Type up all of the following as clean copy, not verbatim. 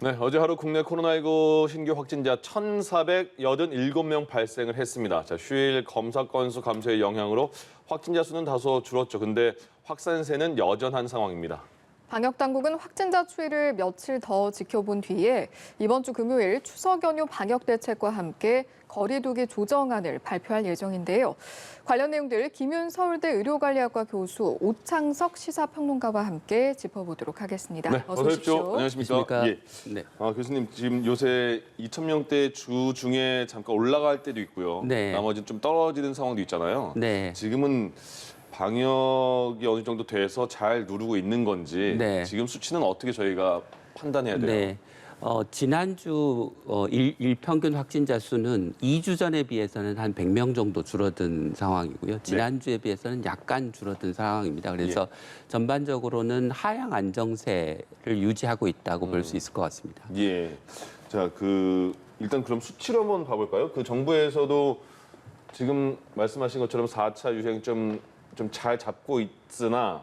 네, 어제 하루 국내 코로나19 신규 확진자 1,487명 발생을 했습니다. 자, 휴일 검사 건수 감소의 영향으로 확진자 수는 다소 줄었죠. 근데 확산세는 여전한 상황입니다. 방역당국은 확진자 추이를 며칠 더 지켜본 뒤에 이번 주 금요일 추석 연휴 방역 대책과 함께 거리 두기 조정안을 발표할 예정인데요. 관련 내용들 김윤 서울대 의료관리학과 교수, 오창석 시사평론가와 함께 짚어보도록 하겠습니다. 네, 어서 오십시오. 안녕하십니까? 예. 네. 교수님, 지금 요새 2,000명대 주 중에 잠깐 올라갈 때도 있고요. 네. 나머지는 좀 떨어지는 상황도 있잖아요. 네. 지금은 방역이 어느 정도 돼서 잘 누르고 있는 건지 네. 지금 수치는 어떻게 저희가 판단해야 돼요? 네. 지난주 일평균 확진자 수는 2주 전에 비해서는 한 100명 정도 줄어든 상황이고요. 지난주에 비해서는 약간 줄어든 상황입니다. 그래서 전반적으로는 하향 안정세를 유지하고 있다고 볼 수 있을 것 같습니다. 예. 자, 일단 그럼 수치로 한번 봐볼까요? 정부에서도 지금 말씀하신 것처럼 4차 유행 좀 잘 잡고 있으나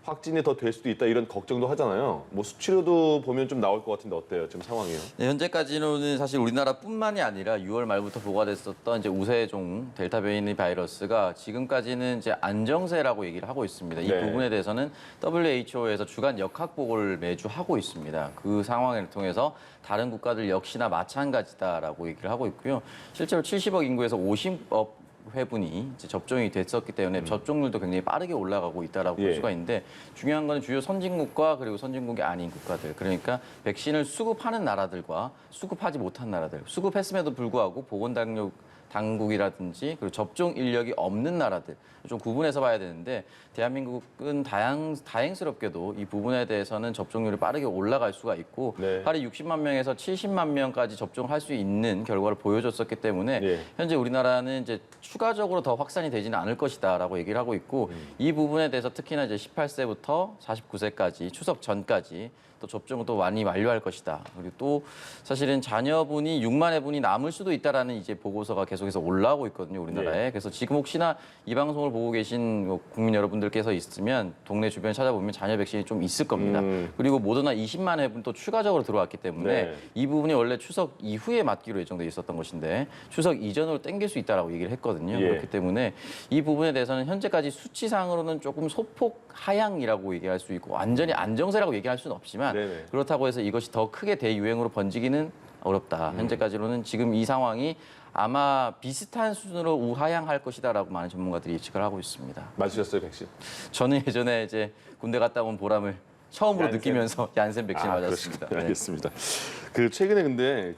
확진이 더 될 수도 있다 이런 걱정도 하잖아요. 뭐 수치로도 보면 좀 나올 것 같은데 어때요? 지금 상황이요? 네, 현재까지는 사실 우리나라뿐만이 아니라 6월 말부터 보고가 됐었던 이제 우세종 델타 변이 바이러스가 지금까지는 이제 안정세라고 얘기를 하고 있습니다. 이 네. 부분에 대해서는 WHO에서 주간 역학 보고를 매주 하고 있습니다. 그 상황을 통해서 다른 국가들 역시나 마찬가지다라고 얘기를 하고 있고요. 실제로 70억 인구에서 50억 회분이 이제 접종이 됐었기 때문에 접종률도 굉장히 빠르게 올라가고 있다라고 볼 수가 있는데 중요한 건 주요 선진국과 그리고 선진국이 아닌 국가들 그러니까 백신을 수급하는 나라들과 수급하지 못한 나라들 수급했음에도 불구하고 보건당국이라든지 그리고 접종 인력이 없는 나라들 좀 구분해서 봐야 되는데 대한민국은 다행스럽게도 이 부분에 대해서는 접종률이 빠르게 올라갈 수가 있고 네. 하루 60만 명에서 70만 명까지 접종을 할 수 있는 결과를 보여줬었기 때문에 예. 현재 우리나라는 이제 추가적으로 더 확산이 되지는 않을 것이다라고 얘기를 하고 있고 이 부분에 대해서 특히나 이제 18세부터 49세까지 추석 전까지 또 접종을 또 많이 완료할 것이다. 그리고 또 사실은 자녀분이 6만 회분이 남을 수도 있다라는 이제 보고서가 계속해서 올라오고 있거든요, 우리나라에. 예. 그래서 지금 혹시나 이 방송을 보고 계신 국민 여러분들께서 있으면 동네 주변 찾아보면 자녀 백신이 좀 있을 겁니다. 그리고 모더나 20만 회분 또 추가적으로 들어왔기 때문에 네. 이 부분이 원래 추석 이후에 맞기로 예정돼 있었던 것인데 추석 이전으로 땡길 수 있다라고 얘기를 했거든요. 예. 그렇기 때문에 이 부분에 대해서는 현재까지 수치상으로는 조금 소폭 하향이라고 얘기할 수 있고 완전히 안정세라고 얘기할 수는 없지만 네네. 그렇다고 해서 이것이 더 크게 대유행으로 번지기는 어렵다. 현재까지로는 지금 이 상황이 아마 비슷한 수준으로 우하향할 것이다라고 많은 전문가들이 예측을 하고 있습니다. 맞으셨어요, 백신? 저는 예전에 이제 군대 갔다 온 보람을 처음으로 얀센. 느끼면서 얀센 백신 맞았습니다. 그렇습니다. 알겠습니다. 최근에 근데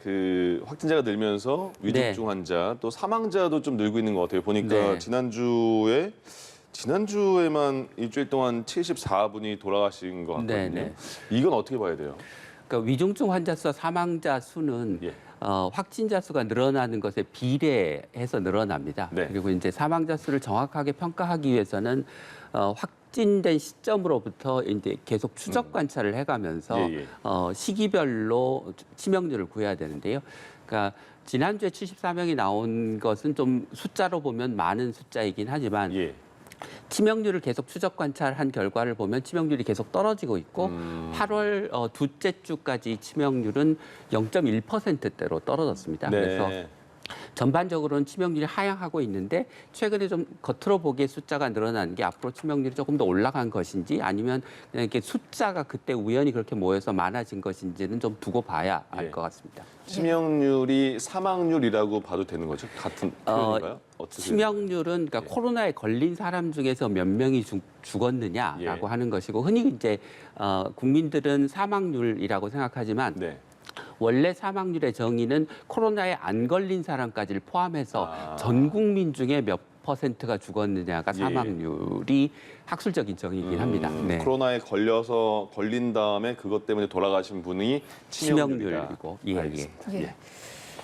확진자가 늘면서 위중증 환자 또 사망자도 좀 늘고 있는 것 같아요. 보니까 네. 지난주에만 일주일 동안 74분이 돌아가신 것 같거든요. 네. 이건 어떻게 봐야 돼요? 그러니까 위중증 환자 수와 사망자 수는 예. 확진자 수가 늘어나는 것에 비례해서 늘어납니다. 네. 그리고 이제 사망자 수를 정확하게 평가하기 위해서는 확진된 시점으로부터 이제 계속 추적 관찰을 해가면서 예. 시기별로 치명률을 구해야 되는데요. 그러니까 지난주에 74명이 나온 것은 좀 숫자로 보면 많은 숫자이긴 하지만 예. 치명률을 계속 추적 관찰한 결과를 보면 치명률이 계속 떨어지고 있고 8월 둘째 주까지 치명률은 0.1%대로 떨어졌습니다. 네. 그래서 전반적으로는 치명률이 하향하고 있는데 최근에 좀 겉으로 보기에 숫자가 늘어난 게 앞으로 치명률이 조금 더 올라간 것인지 아니면 그냥 이렇게 숫자가 그때 우연히 그렇게 모여서 많아진 것인지는 좀 두고 봐야 알 것 같습니다. 치명률이 사망률이라고 봐도 되는 거죠? 같은 표현인가요? 어떻게 치명률은 그러니까 코로나에 걸린 사람 중에서 몇 명이 죽었느냐라고 하는 것이고 흔히 이제 국민들은 사망률이라고 생각하지만 네. 원래 사망률의 정의는 코로나에 안 걸린 사람까지를 포함해서 전 국민 중에 몇 %가 죽었느냐가 사망률이 학술적인 정의이긴 합니다. 네. 코로나에 걸린 다음에 그것 때문에 돌아가신 분이 치명률이다. 치명률이고. 예. 알겠습니다. 예.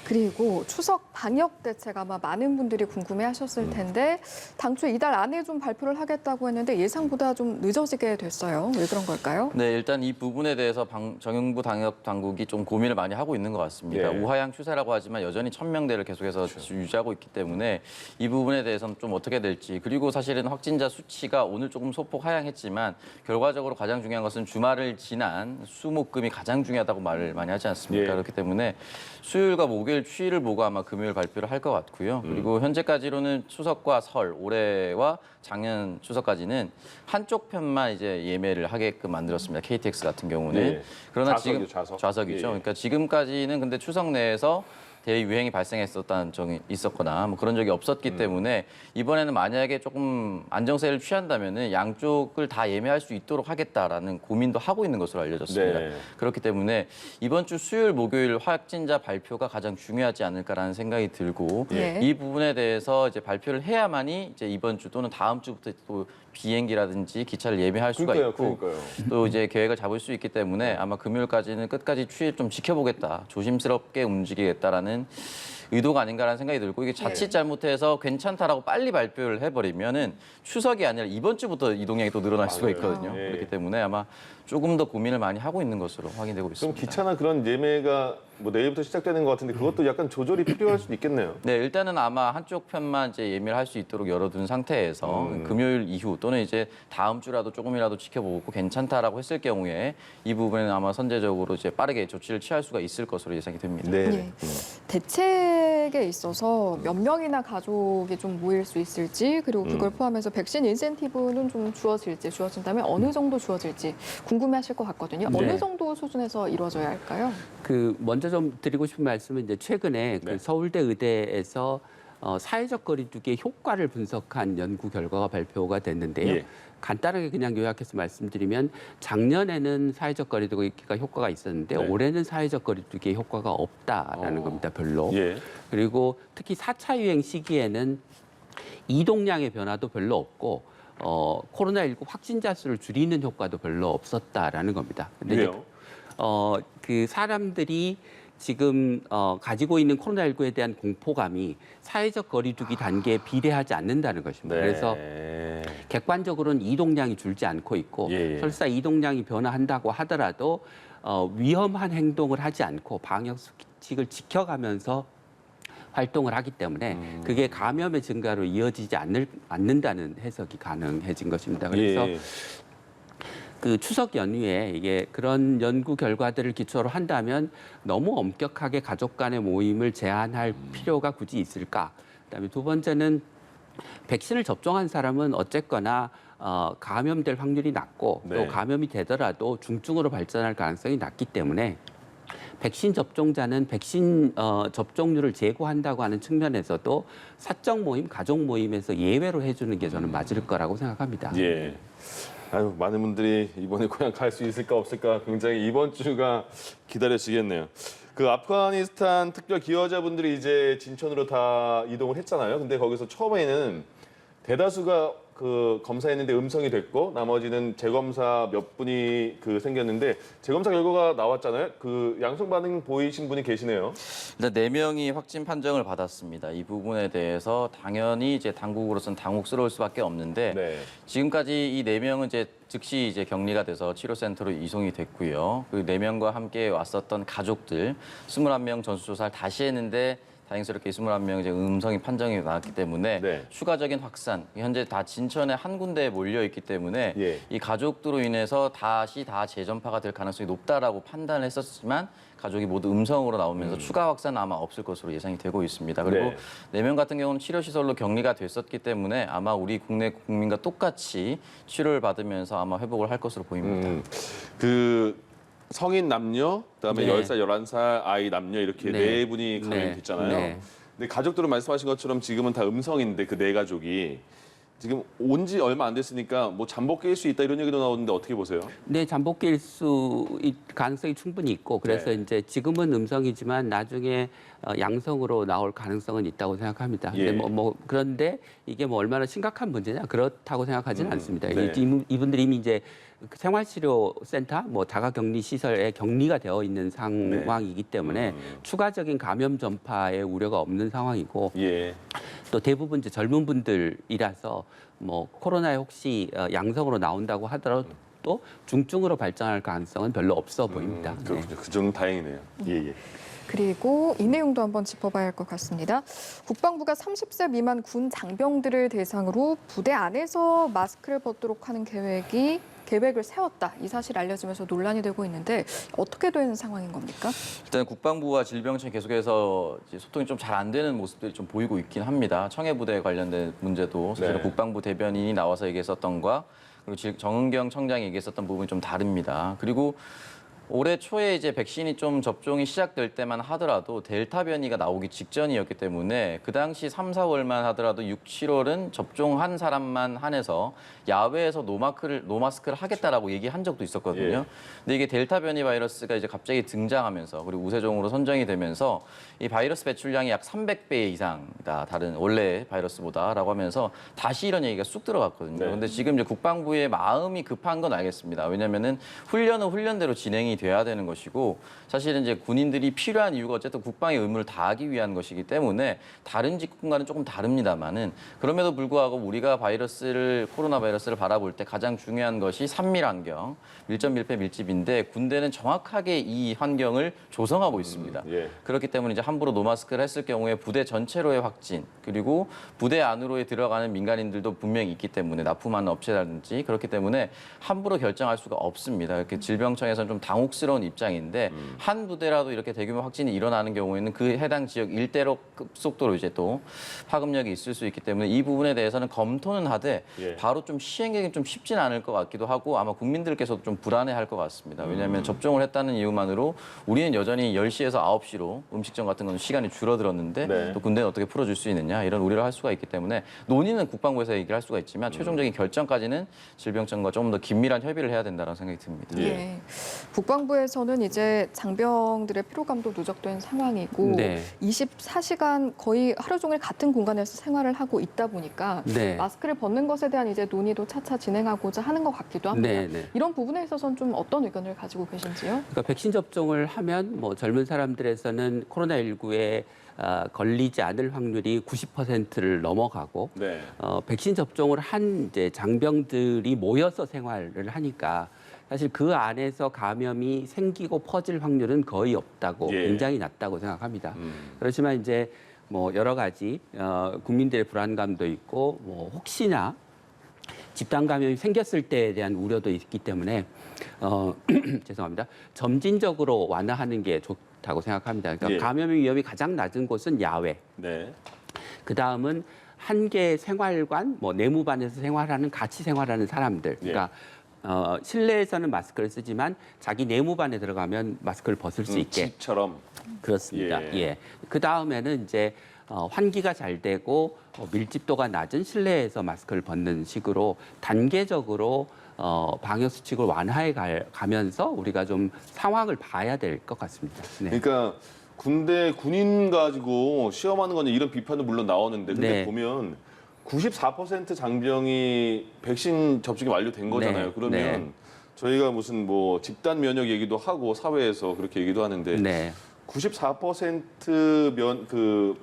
그리고 추석 방역 대책 아마 많은 분들이 궁금해하셨을 텐데 당초 이달 안에 좀 발표를 하겠다고 했는데 예상보다 좀 늦어지게 됐어요. 왜 그런 걸까요? 네, 일단 이 부분에 대해서 정부 방역 당국이 좀 고민을 많이 하고 있는 것 같습니다. 예. 우하향 추세라고 하지만 여전히 1,000명대를 계속해서 유지하고 있기 때문에 이 부분에 대해서는 좀 어떻게 될지, 그리고 사실은 확진자 수치가 오늘 조금 소폭 하향했지만 결과적으로 가장 중요한 것은 주말을 지난 수목금이 가장 중요하다고 말을 많이 하지 않습니까? 예. 그렇기 때문에 수요일과 목요일 추이를 보고 아마 금요일 발표를 할 것 같고요. 그리고 현재까지로는 추석과 설, 올해와 작년 추석까지는 한쪽 편만 이제 예매를 하게끔 만들었습니다. KTX 같은 경우는. 예. 그러나 좌석이요, 지금 좌석. 좌석이죠. 예, 예. 그러니까 지금까지는 근데 추석 내에서 대유행이 발생했었다는 점이 있었거나 뭐 그런 적이 없었기 때문에 이번에는 만약에 조금 안정세를 취한다면은 양쪽을 다 예매할 수 있도록 하겠다라는 고민도 하고 있는 것으로 알려졌습니다. 네. 그렇기 때문에 이번 주 수요일, 목요일 확진자 발표가 가장 중요하지 않을까라는 생각이 들고 예. 이 부분에 대해서 이제 발표를 해야만이 이제 이번 주 또는 다음 주부터 또 비행기라든지 기차를 예매할 수가 있고 그러니까요. 또 이제 계획을 잡을 수 있기 때문에 아마 금요일까지는 끝까지 추이를 좀 지켜보겠다, 조심스럽게 움직이겠다라는 의도가 아닌가라는 생각이 들고, 이게 자칫 잘못해서 괜찮다라고 빨리 발표를 해버리면은 추석이 아니라 이번 주부터 이동량이 또 늘어날 수가 맞아요. 있거든요. 예. 그렇기 때문에 아마 조금 더 고민을 많이 하고 있는 것으로 확인되고 그럼 있습니다. 기차나 그런 예매가 뭐 내일부터 시작되는 것 같은데 그것도 약간 조절이 필요할 수도 있겠네요. 네, 일단은 아마 한쪽 편만 이제 예매를 할 수 있도록 열어둔 상태에서 금요일 이후 또는 이제 다음 주라도 조금이라도 지켜보고 괜찮다라고 했을 경우에 이 부분은 아마 선제적으로 이제 빠르게 조치를 취할 수가 있을 것으로 예상이 됩니다. 네. 예. 대책에 있어서 몇 명이나 가족이 좀 모일 수 있을지, 그리고 그걸 포함해서 백신 인센티브는 좀 주어진다면 어느 정도 주어질지 궁금해하실 것 같거든요. 네. 어느 정도 수준에서 이루어져야 할까요? 그 먼저 좀 드리고 싶은 말씀은 이제 최근에 네. 그 서울대 의대에서 사회적 거리두기의 효과를 분석한 연구 결과가 발표가 됐는데요. 예. 간단하게 그냥 요약해서 말씀드리면 작년에는 사회적 거리두기가 효과가 있었는데 네. 올해는 사회적 거리두기의 효과가 없다라는 겁니다. 별로. 예. 그리고 특히 4차 유행 시기에는 이동량의 변화도 별로 없고 코로나19 확진자 수를 줄이는 효과도 별로 없었다라는 겁니다. 근데 이제 왜요? 그 사람들이 지금 가지고 있는 코로나19에 대한 공포감이 사회적 거리두기 단계에 비례하지 않는다는 것입니다. 네. 그래서 객관적으로는 이동량이 줄지 않고 있고 예, 예. 설사 이동량이 변화한다고 하더라도 위험한 행동을 하지 않고 방역 수칙을 지켜가면서 활동을 하기 때문에 그게 감염의 증가로 이어지지 않는다는 해석이 가능해진 것입니다. 그래서 예. 그 추석 연휴에 이게 그런 연구 결과들을 기초로 한다면 너무 엄격하게 가족 간의 모임을 제한할 필요가 굳이 있을까? 그다음에 두 번째는 백신을 접종한 사람은 어쨌거나 감염될 확률이 낮고 네. 또 감염이 되더라도 중증으로 발전할 가능성이 낮기 때문에 백신 접종자는 백신 접종률을 제고한다고 하는 측면에서도 사적 모임, 가족 모임에서 예외로 해주는 게 저는 맞을 거라고 생각합니다. 예. 아유, 많은 분들이 이번에 고향 갈 수 있을까 없을까 굉장히 이번 주가 기다려지겠네요. 그 아프가니스탄 특별 기여자분들이 이제 진천으로 다 이동을 했잖아요. 근데 거기서 처음에는 대다수가 그 검사했는데 음성이 됐고 나머지는 재검사 몇 분이 그 생겼는데 재검사 결과가 나왔잖아요. 그 양성 반응 보이신 분이 계시네요. 일단 4명이 확진 판정을 받았습니다. 이 부분에 대해서 당연히 이제 당국으로서는 당혹스러울 수밖에 없는데 네. 지금까지 이 4명은 이제 즉시 이제 격리가 돼서 치료센터로 이송이 됐고요. 그 4명과 함께 왔었던 가족들 21명 전수조사를 다시 했는데 다행스럽게 21명 이제 음성이 판정이 나왔기 때문에 네. 추가적인 확산, 현재 다 진천에 한 군데에 몰려 있기 때문에 예. 이 가족들로 인해서 다시 다 재전파가 될 가능성이 높다라고 판단을 했었지만 가족이 모두 음성으로 나오면서 추가 확산은 아마 없을 것으로 예상이 되고 있습니다. 그리고 네. 4명 같은 경우는 치료시설로 격리가 됐었기 때문에 아마 우리 국내 국민과 똑같이 치료를 받으면서 아마 회복을 할 것으로 보입니다. 그 성인 남녀, 그다음에 네. 10살, 11살 아이 남녀 이렇게 네. 네 분이 감염이 네. 됐잖아요. 네. 근데 가족들은 말씀하신 것처럼 지금은 다 음성인데 그 네 가족이 지금 온 지 얼마 안 됐으니까 뭐 잠복 깰 수 있다 이런 얘기도 나오는데 어떻게 보세요? 네, 잠복기일 수 가능성이 충분히 있고 그래서 네. 이제 지금은 음성이지만 나중에 양성으로 나올 가능성은 있다고 생각합니다. 예. 근데 그런데 이게 뭐 얼마나 심각한 문제냐 그렇다고 생각하지는 않습니다. 네. 이분들이 이미 이제 생활치료센터, 뭐 자가격리 시설에 격리가 되어 있는 상황이기 때문에 추가적인 감염 전파의 우려가 없는 상황이고 예. 또 대부분 이제 젊은 분들이라서 뭐 코로나에 혹시 양성으로 나온다고 하더라도 또 중증으로 발전할 가능성은 별로 없어 보입니다. 네. 그렇군요. 그 정도 다행이네요. 예, 예. 그리고 이 내용도 한번 짚어봐야 할 것 같습니다. 국방부가 30세 미만 군 장병들을 대상으로 부대 안에서 마스크를 벗도록 하는 계획을 세웠다. 이 사실 알려지면서 논란이 되고 있는데 어떻게 된 상황인 겁니까? 일단 국방부와 질병청이 계속해서 이제 소통이 좀 잘 안 되는 모습들이 좀 보이고 있긴 합니다. 청해부대 관련된 문제도 사실은 네. 국방부 대변인이 나와서 얘기했었던 것과 그리고 정은경 청장이 얘기했었던 부분이 좀 다릅니다. 그리고 올해 초에 이제 백신이 좀 접종이 시작될 때만 하더라도 델타 변이가 나오기 직전이었기 때문에 그 당시 3, 4월만 하더라도 6, 7월은 접종한 사람만 한해서 야외에서 노마스크를 하겠다라고 얘기한 적도 있었거든요. 예. 근데 이게 델타 변이 바이러스가 이제 갑자기 등장하면서 그리고 우세종으로 선정이 되면서 이 바이러스 배출량이 약 300배 이상이다. 다른 원래 바이러스보다라고 하면서 다시 이런 얘기가 쑥 들어갔거든요. 네. 근데 지금 이제 국방부의 마음이 급한 건 알겠습니다. 왜냐면은 훈련은 훈련대로 진행이 돼야 되는 것이고 사실은 이제 군인들이 필요한 이유가 어쨌든 국방의 의무를 다하기 위한 것이기 때문에 다른 직군과는 조금 다릅니다만은 그럼에도 불구하고 우리가 코로나 바이러스를 바라볼 때 가장 중요한 것이 산밀 환경, 밀접 밀폐 밀집인데 군대는 정확하게 이 환경을 조성하고 있습니다. 예. 그렇기 때문에 이제 함부로 노마스크를 했을 경우에 부대 전체로의 확진 그리고 부대 안으로의 들어가는 민간인들도 분명히 있기 때문에 납품하는 업체라든지 그렇기 때문에 함부로 결정할 수가 없습니다. 이렇게 질병청에서는 좀 당혹스러운 입장인데 한 부대라도 이렇게 대규모 확진이 일어나는 경우에는 그 해당 지역 일대로 급속도로 이제 또 파급력이 있을 수 있기 때문에 이 부분에 대해서는 검토는 하되 예. 바로 좀 시행하기 좀 쉽진 않을 것 같기도 하고 아마 국민들께서도 좀 불안해할 것 같습니다. 왜냐하면 접종을 했다는 이유만으로 우리는 여전히 10시에서 9시로 음식점 같은 건 시간이 줄어들었는데 네. 또 군대는 어떻게 풀어줄 수 있느냐 이런 우려를 할 수가 있기 때문에 논의는 국방부에서 얘기를 할 수가 있지만 최종적인 결정까지는 질병청과 조금 더 긴밀한 협의를 해야 된다는 생각이 듭니다. 예. 국방부에서는 이제 장병들의 피로감도 누적된 상황이고 네. 24시간 거의 하루 종일 같은 공간에서 생활을 하고 있다 보니까 네. 마스크를 벗는 것에 대한 이제 논의도 차차 진행하고자 하는 것 같기도 합니다. 네, 네. 이런 부분에 있어서는 좀 어떤 의견을 가지고 계신지요? 그러니까 백신 접종을 하면 뭐 젊은 사람들에서는 코로나19에 걸리지 않을 확률이 90%를 넘어가고 네. 백신 접종을 한 이제 장병들이 모여서 생활을 하니까 사실 그 안에서 감염이 생기고 퍼질 확률은 거의 없다고 예. 굉장히 낮다고 생각합니다. 그렇지만 이제 뭐 여러 가지 국민들의 불안감도 있고 뭐 혹시나 집단 감염이 생겼을 때에 대한 우려도 있기 때문에 죄송합니다. 점진적으로 완화하는 게 좋다고 생각합니다. 그러니까 예. 감염의 위험이 가장 낮은 곳은 야외. 네. 그 다음은 한 개의 생활관, 뭐 내무반에서 생활하는 같이 생활하는 사람들. 그러니까 실내에서는 마스크를 쓰지만 자기 내무반에 들어가면 마스크를 벗을 수 있게. 집처럼. 그렇습니다. 예. 예. 그 다음에는 이제 환기가 잘 되고 밀집도가 낮은 실내에서 마스크를 벗는 식으로 단계적으로 방역 수칙을 완화해 가면서 우리가 좀 상황을 봐야 될 것 같습니다. 네. 그러니까 군인 가지고 시험하는 건 이런 비판도 물론 나오는데 근데 네. 보면 94% 장병이 백신 접종이 완료된 거잖아요. 네. 그러면 네. 저희가 무슨 뭐 집단 면역 얘기도 하고 사회에서 그렇게 얘기도 하는데 네. 94%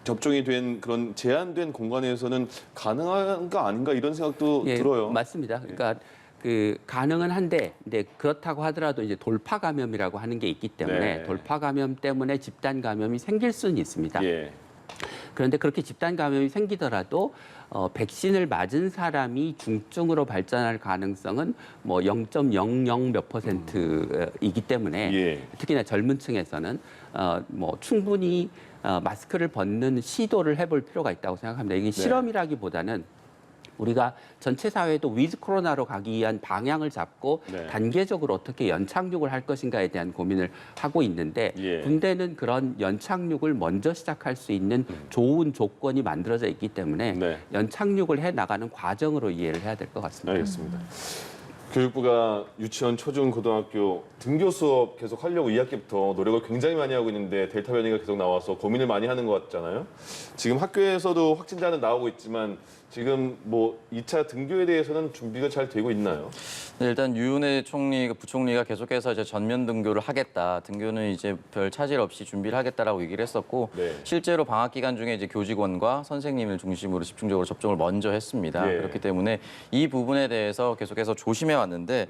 접종이 된 그런 제한된 공간에서는 가능한 거 아닌가 이런 생각도 예, 들어요. 맞습니다. 그러니까 그 가능은 한데, 근데 그렇다고 하더라도 이제 돌파 감염이라고 하는 게 있기 때문에 네. 돌파 감염 때문에 집단 감염이 생길 수는 있습니다. 예. 그런데 그렇게 집단 감염이 생기더라도 백신을 맞은 사람이 중증으로 발전할 가능성은 뭐 0.00 몇 %이기 때문에 예. 특히나 젊은 층에서는 뭐 충분히 마스크를 벗는 시도를 해볼 필요가 있다고 생각합니다. 이게 실험이라기보다는 우리가 전체 사회도 위드 코로나로 가기 위한 방향을 잡고 네. 단계적으로 어떻게 연착륙을 할 것인가에 대한 고민을 하고 있는데 예. 군대는 그런 연착륙을 먼저 시작할 수 있는 좋은 조건이 만들어져 있기 때문에 네. 연착륙을 해 나가는 과정으로 이해를 해야 될 것 같습니다. 알겠습니다. 교육부가 유치원, 초중, 고등학교 등교 수업 계속 하려고 2학기부터 노력을 굉장히 많이 하고 있는데 델타 변이가 계속 나와서 고민을 많이 하는 것 같잖아요. 지금 학교에서도 확진자는 나오고 있지만 지금 뭐 2차 등교에 대해서는 준비가 잘 되고 있나요? 네, 일단 유은혜 총리, 부총리가 계속해서 이제 전면 등교를 하겠다. 등교는 이제 별 차질 없이 준비를 하겠다라고 얘기를 했었고 네. 실제로 방학 기간 중에 이제 교직원과 선생님을 중심으로 집중적으로 접종을 먼저 했습니다. 예. 그렇기 때문에 이 부분에 대해서 계속해서 조심해 왔는데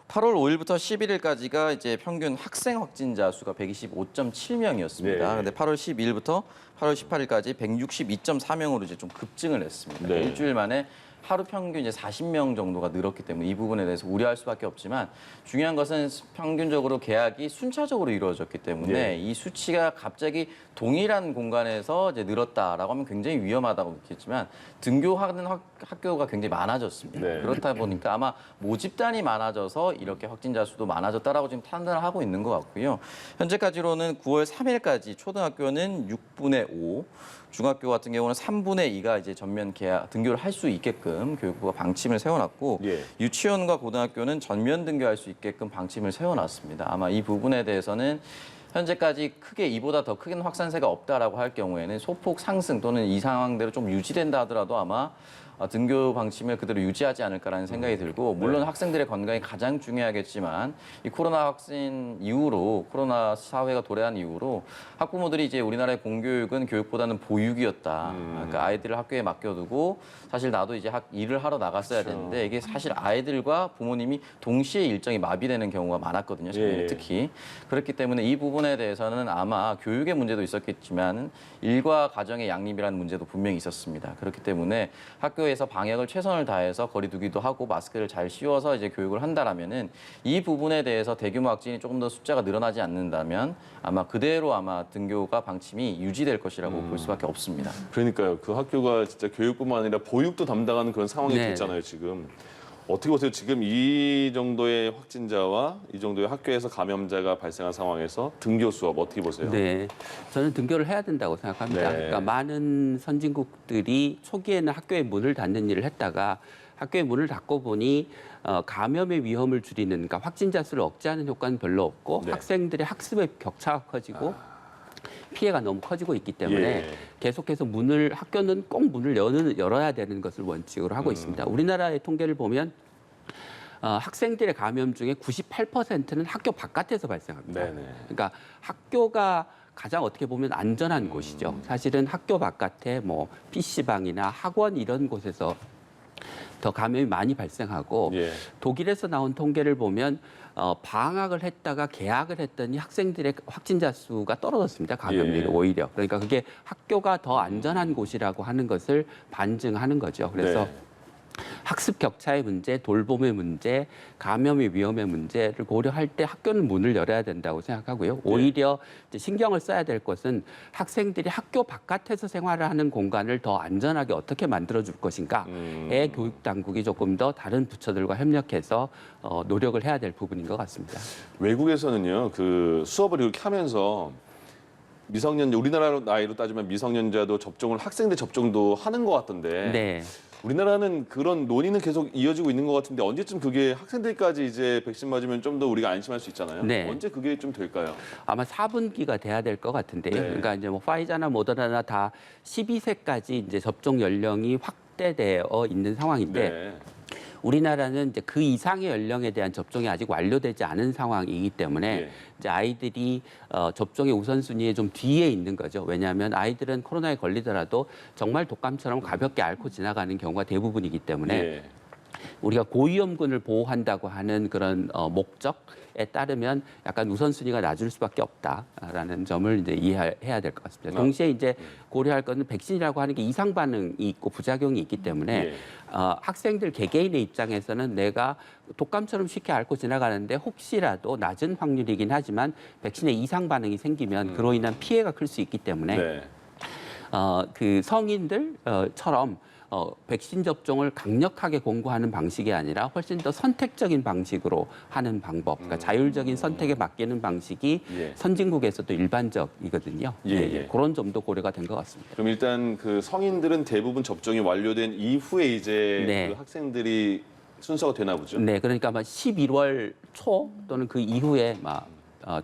8월 5일부터 11일까지가 이제 평균 학생 확진자 수가 125.7명이었습니다. 네. 그런데 8월 12일부터 8월 18일까지 162.4명으로 이제 좀 급증을 했습니다. 네. 일주일 만에 하루 평균 이제 40명 정도가 늘었기 때문에 이 부분에 대해서 우려할 수밖에 없지만 중요한 것은 평균적으로 개학이 순차적으로 이루어졌기 때문에 예. 이 수치가 갑자기 동일한 공간에서 이제 늘었다라고 하면 굉장히 위험하다고 느꼈지만 등교하는 학교가 굉장히 많아졌습니다. 네. 그렇다 보니까 아마 모집단이 많아져서 이렇게 확진자 수도 많아졌다라고 지금 판단을 하고 있는 것 같고요. 현재까지로는 9월 3일까지 초등학교는 6분의 5, 중학교 같은 경우는 3분의 2가 이제 전면 개학 등교를 할 수 있게끔 교육부가 방침을 세워놨고 예. 유치원과 고등학교는 전면 등교할 수 있게끔 방침을 세워놨습니다. 아마 이 부분에 대해서는 현재까지 크게 이보다 더 큰 확산세가 없다라고 할 경우에는 소폭 상승 또는 이 상황대로 좀 유지된다 하더라도 아마 등교 방침을 그대로 유지하지 않을까라는 생각이 들고 물론 학생들의 건강이 가장 중요하겠지만 이 코로나 확진 이후로 코로나 사회가 도래한 이후로 학부모들이 이제 우리나라의 공교육은 교육보다는 보육이었다. 그러니까 아이들을 학교에 맡겨두고 사실 나도 이제 일을 하러 나갔어야 되는데 이게 사실 아이들과 부모님이 동시에 일정이 마비되는 경우가 많았거든요. 최근에 예. 특히 그렇기 때문에 이 부분에 대해서는 아마 교육의 문제도 있었겠지만 일과 가정의 양립이라는 문제도 분명히 있었습니다. 그렇기 때문에 학교에서 방역을 최선을 다해서 거리두기도 하고 마스크를 잘 씌워서 이제 교육을 한다라면은 이 부분에 대해서 대규모 확진이 조금 더 숫자가 늘어나지 않는다면 아마 그대로 아마 등교가 방침이 유지될 것이라고 볼 수밖에 없습니다. 그러니까요. 그 학교가 진짜 교육뿐만 아니라 보육도 담당하는 그런 상황이 네. 됐잖아요, 지금. 어떻게 보세요? 지금 이 정도의 확진자와 이 정도의 학교에서 감염자가 발생한 상황에서 등교 수업 어떻게 보세요? 네, 저는 등교를 해야 된다고 생각합니다. 네. 그러니까 많은 선진국들이 초기에는 학교의 문을 닫는 일을 했다가 학교의 문을 닫고 보니 감염의 위험을 줄이는, 그러니까 확진자 수를 억제하는 효과는 별로 없고 네. 학생들의 학습의 격차가 커지고 피해가 너무 커지고 있기 때문에 예. 계속해서 학교는 꼭 문을 열어야 되는 것을 원칙으로 하고 있습니다. 우리나라의 통계를 보면 학생들의 감염 중에 98%는 학교 바깥에서 발생합니다. 네네. 그러니까 학교가 가장 어떻게 보면 안전한 곳이죠. 사실은 학교 바깥에 뭐 PC방이나 학원 이런 곳에서 더 감염이 많이 발생하고 예. 독일에서 나온 통계를 보면 방학을 했다가 개학을 했더니 학생들의 확진자 수가 떨어졌습니다. 감염률이 예. 오히려. 그러니까 그게 학교가 더 안전한 곳이라고 하는 것을 반증하는 거죠. 그래서 네. 학습 격차의 문제, 돌봄의 문제, 감염의 위험의 문제를 고려할 때 학교는 문을 열어야 된다고 생각하고요. 오히려 이제 신경을 써야 될 것은 학생들이 학교 바깥에서 생활을 하는 공간을 더 안전하게 어떻게 만들어줄 것인가에 교육 당국이 조금 더 다른 부처들과 협력해서 노력을 해야 될 부분인 것 같습니다. 외국에서는요, 그 수업을 이렇게 하면서 미성년자, 우리나라 나이로 따지면 미성년자도 접종을 학생들 접종도 하는 것 같던데. 네. 우리나라는 그런 논의는 계속 이어지고 있는 것 같은데 언제쯤 그게 학생들까지 이제 백신 맞으면 좀 더 우리가 안심할 수 있잖아요. 네. 언제 그게 좀 될까요? 아마 4분기가 돼야 될 것 같은데요. 네. 그러니까 이제 뭐 파이자나 모더나나 다 12세까지 이제 접종 연령이 확대되어 있는 상황인데 네. 우리나라는 이제 그 이상의 연령에 대한 접종이 아직 완료되지 않은 상황이기 때문에 예. 이제 아이들이 접종의 우선순위에 좀 뒤에 있는 거죠. 왜냐하면 아이들은 코로나에 걸리더라도 정말 독감처럼 가볍게 앓고 지나가는 경우가 대부분이기 때문에 예. 우리가 고위험군을 보호한다고 하는 그런 목적에 따르면 약간 우선순위가 낮을 수밖에 없다라는 점을 이제 이해해야 될 것 같습니다. 동시에 이제 고려할 것은 백신이라고 하는 게 이상 반응이 있고 부작용이 있기 때문에 예. 학생들 개개인의 입장에서는 내가 독감처럼 쉽게 앓고 지나가는데 혹시라도 낮은 확률이긴 하지만 백신에 이상 반응이 생기면 그로 인한 피해가 클 수 있기 때문에 네. 그 성인들처럼 백신 접종을 강력하게 공고하는 방식이 아니라 훨씬 더 선택적인 방식으로 하는 방법, 그러니까 자율적인 선택에 맡기는 방식이 예. 선진국에서도 일반적이거든요. 예. 그런 점도 고려가 된 것 같습니다. 그럼 일단 그 성인들은 대부분 접종이 완료된 이후에 이제 네. 그 학생들이 순서가 되나 보죠? 네, 그러니까 아마 11월 초 또는 그 이후에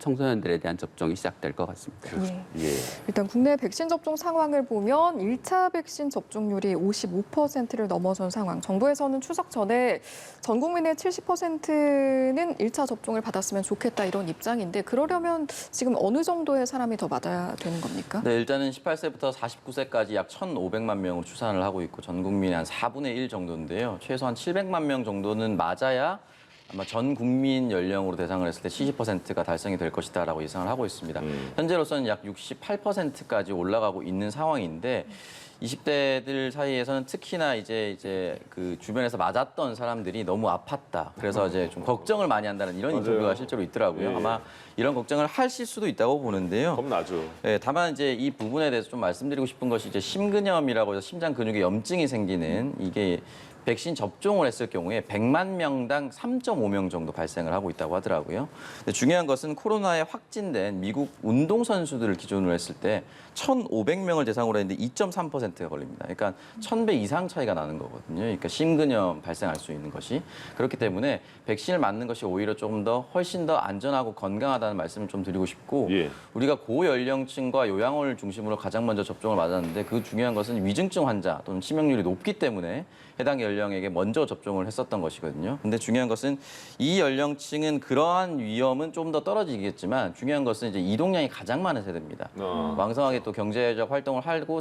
청소년들에 대한 접종이 시작될 것 같습니다. 예. 예. 일단 국내 백신 접종 상황을 보면 1차 백신 접종률이 55%를 넘어선 상황. 정부에서는 추석 전에 전 국민의 70%는 1차 접종을 받았으면 좋겠다 이런 입장인데 그러려면 지금 어느 정도의 사람이 더 맞아야 되는 겁니까? 네, 일단은 18세부터 49세까지 약 1,500만 명으로 추산을 하고 있고 전 국민의 한 4분의 1 정도인데요. 최소한 700만 명 정도는 맞아야 아마 전 국민 연령으로 대상을 했을 때 70%가 달성이 될 것이다라고 예상을 하고 있습니다. 현재로서는 약 68%까지 올라가고 있는 상황인데 20대들 사이에서는 특히나 이제 그 주변에서 맞았던 사람들이 너무 아팠다. 그래서 이제 좀 걱정을 많이 한다는 이런 맞아요. 인터뷰가 실제로 있더라고요. 예. 아마 이런 걱정을 하실 수도 있다고 보는데요. 겁나죠. 네, 다만 이제 이 부분에 대해서 좀 말씀드리고 싶은 것이 이제 심근염이라고 해서 심장 근육에 염증이 생기는 이게 백신 접종을 했을 경우에 100만 명당 3.5명 정도 발생을 하고 있다고 하더라고요. 근데 중요한 것은 코로나에 확진된 미국 운동선수들을 기준으로 했을 때 1,500명을 대상으로 했는데 2.3%가 걸립니다. 그러니까 1,000배 이상 차이가 나는 거거든요. 그러니까 심근염 발생할 수 있는 것이. 그렇기 때문에 백신을 맞는 것이 오히려 조금 더 훨씬 더 안전하고 건강하다는 말씀을 좀 드리고 싶고 예. 우리가 고연령층과 요양원을 중심으로 가장 먼저 접종을 맞았는데 그 중요한 것은 위중증 환자 또는 치명률이 높기 때문에 해당 연령에게 먼저 접종을 했었던 것이거든요. 근데 중요한 것은 이 연령층은 그러한 위험은 좀 더 떨어지겠지만 중요한 것은 이제 이동량이 가장 많은 세대입니다. 왕성하게 또 경제적 활동을 하고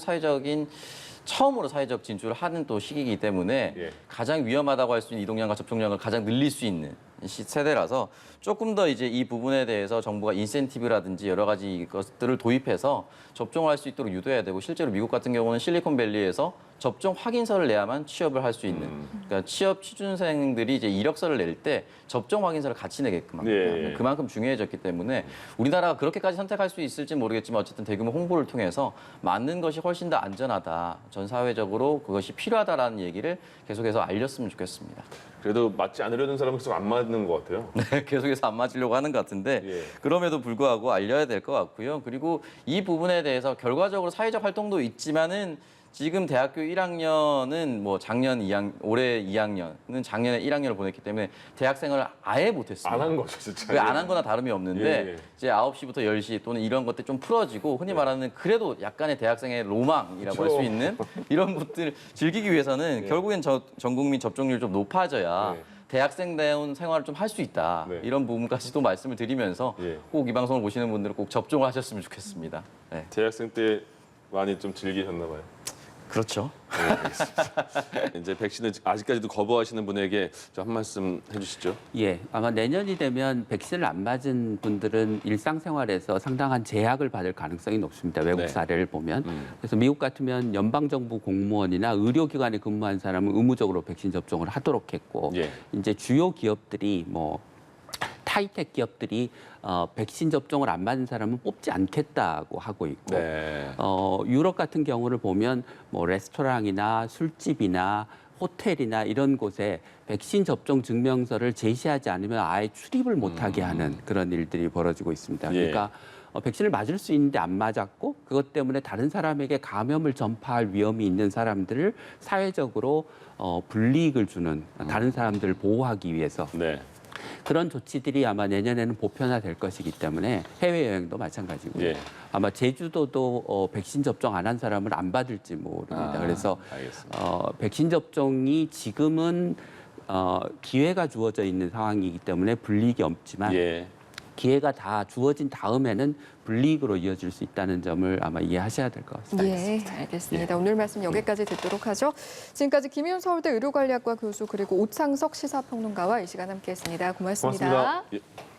처음으로 사회적 진출을 하는 또 시기이기 때문에 예. 가장 위험하다고 할 수 있는 이동량과 접종량을 가장 늘릴 수 있는 세대라서 조금 더 이제 이 부분에 대해서 정부가 인센티브라든지 여러 가지 것들을 도입해서 접종을 할 수 있도록 유도해야 되고 실제로 미국 같은 경우는 실리콘밸리에서 접종 확인서를 내야만 취업을 할 수 있는 그러니까 취업 취준생들이 이제 이력서를 낼 때 접종 확인서를 같이 내게끔 합니다. 예. 그만큼 중요해졌기 때문에 우리나라가 그렇게까지 선택할 수 있을지 모르겠지만 어쨌든 대규모 홍보를 통해서 맞는 것이 훨씬 더 안전하다. 전 사회적으로 그것이 필요하다라는 얘기를 계속해서 알렸으면 좋겠습니다. 그래도 맞지 않으려는 사람은 계속 안 맞는 것 같아요. 계속해서 안 맞으려고 하는 것 같은데 예. 그럼에도 불구하고 알려야 될 것 같고요. 그리고 이 부분에 대해서 결과적으로 사회적 활동도 있지만은 지금 대학교 1학년은 뭐 올해 2학년은 작년에 1학년을 보냈기 때문에 대학생을 아예 못했습니다. 안 한 거죠, 진짜. 안 한 거나 다름이 없는데 예. 이제 9시부터 10시 또는 이런 것들 좀 풀어지고 흔히 말하는 그래도 약간의 대학생의 로망이라고 할 수 그렇죠. 있는 이런 것들을 즐기기 위해서는 예. 결국엔 전 국민 접종률이 좀 높아져야 예. 대학생다운 생활을 좀 할 수 있다. 네. 이런 부분까지도 말씀을 드리면서 예. 꼭 이 방송을 보시는 분들은 꼭 접종을 하셨으면 좋겠습니다. 네. 대학생 때 많이 좀 즐기셨나 봐요. 그렇죠. 이제 백신을 아직까지도 거부하시는 분에게 좀 한 말씀 해주시죠. 예, 아마 내년이 되면 백신을 안 맞은 분들은 일상생활에서 상당한 제약을 받을 가능성이 높습니다. 외국 네. 사례를 보면. 그래서 미국 같으면 연방정부 공무원이나 의료기관에 근무한 사람은 의무적으로 백신 접종을 하도록 했고, 예. 이제 주요 기업들이 하이텍 기업들이 백신 접종을 안 맞은 사람은 뽑지 않겠다고 하고 있고, 네. 유럽 같은 경우를 보면 레스토랑이나 술집이나 호텔이나 이런 곳에 백신 접종 증명서를 제시하지 않으면 아예 출입을 못하게 하는 그런 일들이 벌어지고 있습니다. 예. 그러니까 백신을 맞을 수 있는데 안 맞았고 그것 때문에 다른 사람에게 감염을 전파할 위험이 있는 사람들을 사회적으로 불이익을 주는 다른 사람들을 보호하기 위해서 네. 그런 조치들이 아마 내년에는 보편화될 것이기 때문에 해외여행도 마찬가지고요. 예. 아마 제주도도 백신 접종 안 한 사람을 안 받을지 모릅니다. 그래서 알겠습니다. 백신 접종이 지금은 기회가 주어져 있는 상황이기 때문에 불이익이 없지만 예. 기회가 다 주어진 다음에는 불이익으로 이어질 수 있다는 점을 아마 이해하셔야 될 것 같습니다. 예, 알겠습니다. 오늘 말씀 여기까지 듣도록 하죠. 지금까지 김희훈 서울대 의료관리학과 교수 그리고 오창석 시사평론가와 이 시간 함께했습니다. 고맙습니다. 고맙습니다. 예.